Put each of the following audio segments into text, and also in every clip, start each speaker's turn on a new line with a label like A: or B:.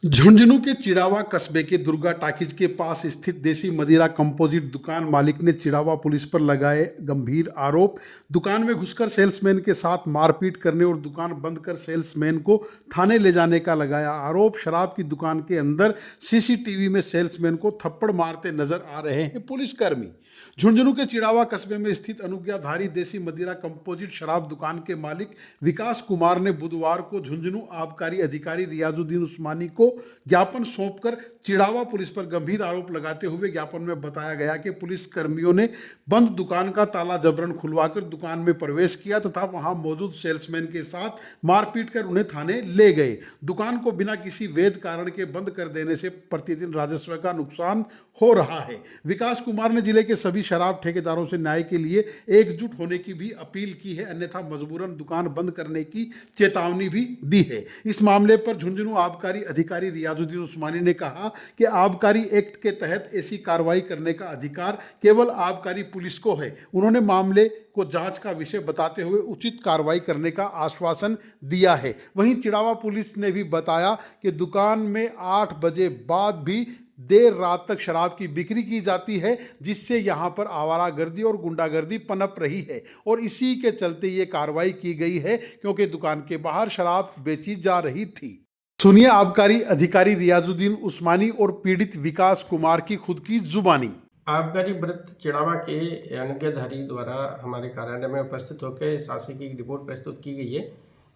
A: झुंझुनू के चिड़ावा कस्बे के दुर्गा टाकीज के पास स्थित देसी मदिरा कंपोजिट दुकान मालिक ने चिड़ावा पुलिस पर लगाए गंभीर आरोप। दुकान में घुसकर सेल्समैन के साथ मारपीट करने और दुकान बंद कर सेल्समैन को थाने ले जाने का लगाया आरोप। शराब की दुकान के अंदर सीसीटीवी में सेल्समैन को थप्पड़ मारते नजर आ रहे हैं पुलिसकर्मी। झुंझुनू के चिड़ावा कस्बे में स्थित अनुज्ञाधारी देसी मदिरा कंपोजिट शराब दुकान के मालिक विकास कुमार ने बुधवार को झुंझुनू आबकारी अधिकारी रियाजुद्दीन उस्मानी को ज्ञापन सौंपकर चिड़ावा पुलिस पर गंभीर आरोप लगाते हुए ज्ञापन में बताया गया कि पुलिस कर्मियों ने बंद दुकान का ताला जबरन खुलवाकर दुकान में प्रवेश किया तथा वहां मौजूद सेल्समैन के साथ मारपीट कर उन्हें थाने ले गए। दुकान को बिना किसी वैध कारण के बंद कर देने से प्रतिदिन राजस्व का नुकसान हो रहा है। विकास कुमार ने जिले के सभी शराब ठेकेदारों से न्याय के लिए एकजुट होने की भी अपील की है, अन्यथा मजबूरन दुकान बंद करने की चेतावनी भी दी है। इस मामले पर झुंझुनू आबकारी अधिकारी रियाजुद्दीन उस्मानी ने कहा कि आबकारी एक्ट के तहत ऐसी कार्रवाई करने का अधिकार केवल आबकारी पुलिस को है। उन्होंने मामले को जांच का विषय बताते हुए उचित कार्रवाई करने का आश्वासन दिया है। वहीं चिड़ावा पुलिस ने भी बताया कि दुकान में 8 बजे बाद भी देर रात तक शराब की बिक्री की जाती है, जिससे यहां पर आवारागर्दी और गुंडागर्दी पनप रही है और इसी के चलते ये कार्रवाई की गई है, क्योंकि दुकान के बाहर शराब बेची जा रही थी। सुनिए आबकारी अधिकारी रियाजुद्दीन उस्मानी और पीड़ित विकास कुमार की खुद की जुबानी।
B: आबकारी वृत्त चिड़ावा के अनुज्ञाधारी द्वारा हमारे कार्यालय में उपस्थित होकर शासकीय की रिपोर्ट प्रस्तुत की गई है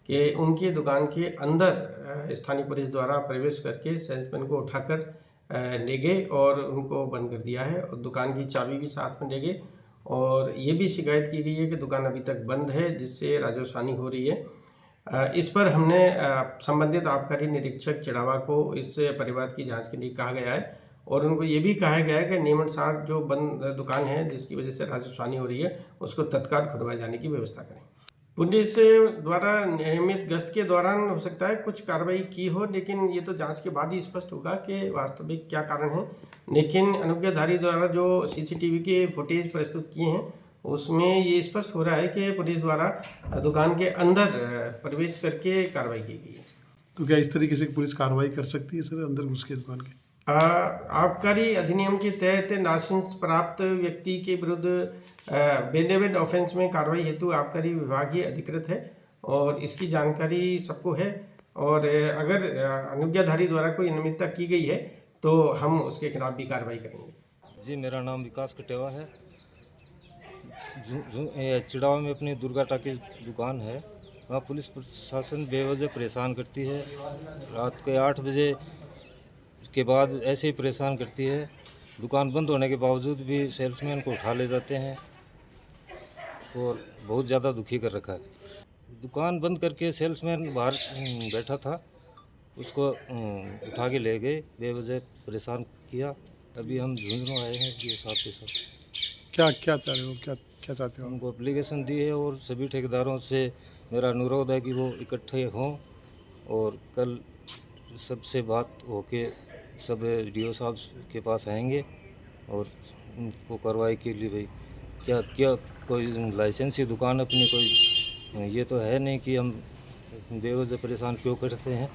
B: कि उनकी दुकान के अंदर स्थानीय पुलिस द्वारा प्रवेश करके सेल्समैन को उठाकर ले गए और उनको बंद कर दिया है और दुकान की चाबी भी साथ में ले गए। और ये भी शिकायत की गई है कि दुकान अभी तक बंद है, जिससे राजस्व हानि हो रही है। इस पर हमने संबंधित आबकारी निरीक्षक चिड़ावा को इस परिवाद की जांच के लिए कहा गया है और उनको ये भी कहा गया है कि नियमानुसार जो बंद दुकान है जिसकी वजह से राजस्व हानि हो रही है उसको तत्काल खुलवाए जाने की व्यवस्था करें। पुलिस द्वारा नियमित गश्त के दौरान हो सकता है कुछ कार्रवाई की हो, लेकिन ये तो जांच के बाद ही स्पष्ट होगा कि वास्तविक क्या कारण है। लेकिन अनुज्ञाधारी द्वारा जो सीसीटीवी के फुटेज प्रस्तुत किए हैं उसमें ये स्पष्ट हो रहा है कि पुलिस द्वारा दुकान के अंदर प्रवेश करके कार्रवाई की गई है।
A: तो क्या इस तरीके से पुलिस कार्रवाई कर सकती है सर अंदर घुस के दुकान के?
B: आबकारी अधिनियम के तहत लाइसेंस प्राप्त व्यक्ति के विरुद्ध बेलेबल ऑफेंस में कार्रवाई हेतु आबकारी विभाग ही अधिकृत है और इसकी जानकारी सबको है। और अगर अनुज्ञाधारी द्वारा कोई अनियमितता की गई है तो हम उसके खिलाफ भी कार्रवाई करेंगे।
C: जी, मेरा नाम विकास कटेवा है। चिड़ावा में अपनी दुर्गा टाकीज दुकान है, वहाँ पुलिस प्रशासन बेवजह परेशान करती है। रात के 8 बजे के बाद ऐसे ही परेशान करती है। दुकान बंद होने के बावजूद भी सेल्समैन को उठा ले जाते हैं और बहुत ज़्यादा दुखी कर रखा है। दुकान बंद करके सेल्समैन बाहर बैठा था, उसको उठा के ले गए, बेवजह परेशान किया। अभी हम झुंझुनू आए हैं ये साथ के साथ।
A: क्या क्या चाह रहे हो, क्या चाहते हो?
C: उनको एप्लीकेशन दी है और सभी ठेकेदारों से मेरा अनुरोध है कि वो इकट्ठे हों और कल सबसे बात होके सब डीओ साहब के पास आएंगे और उनको कार्रवाई के लिए भाई क्या कोई लाइसेंसी दुकान अपनी कोई ये तो है नहीं कि हम बेवजह परेशान क्यों करते हैं।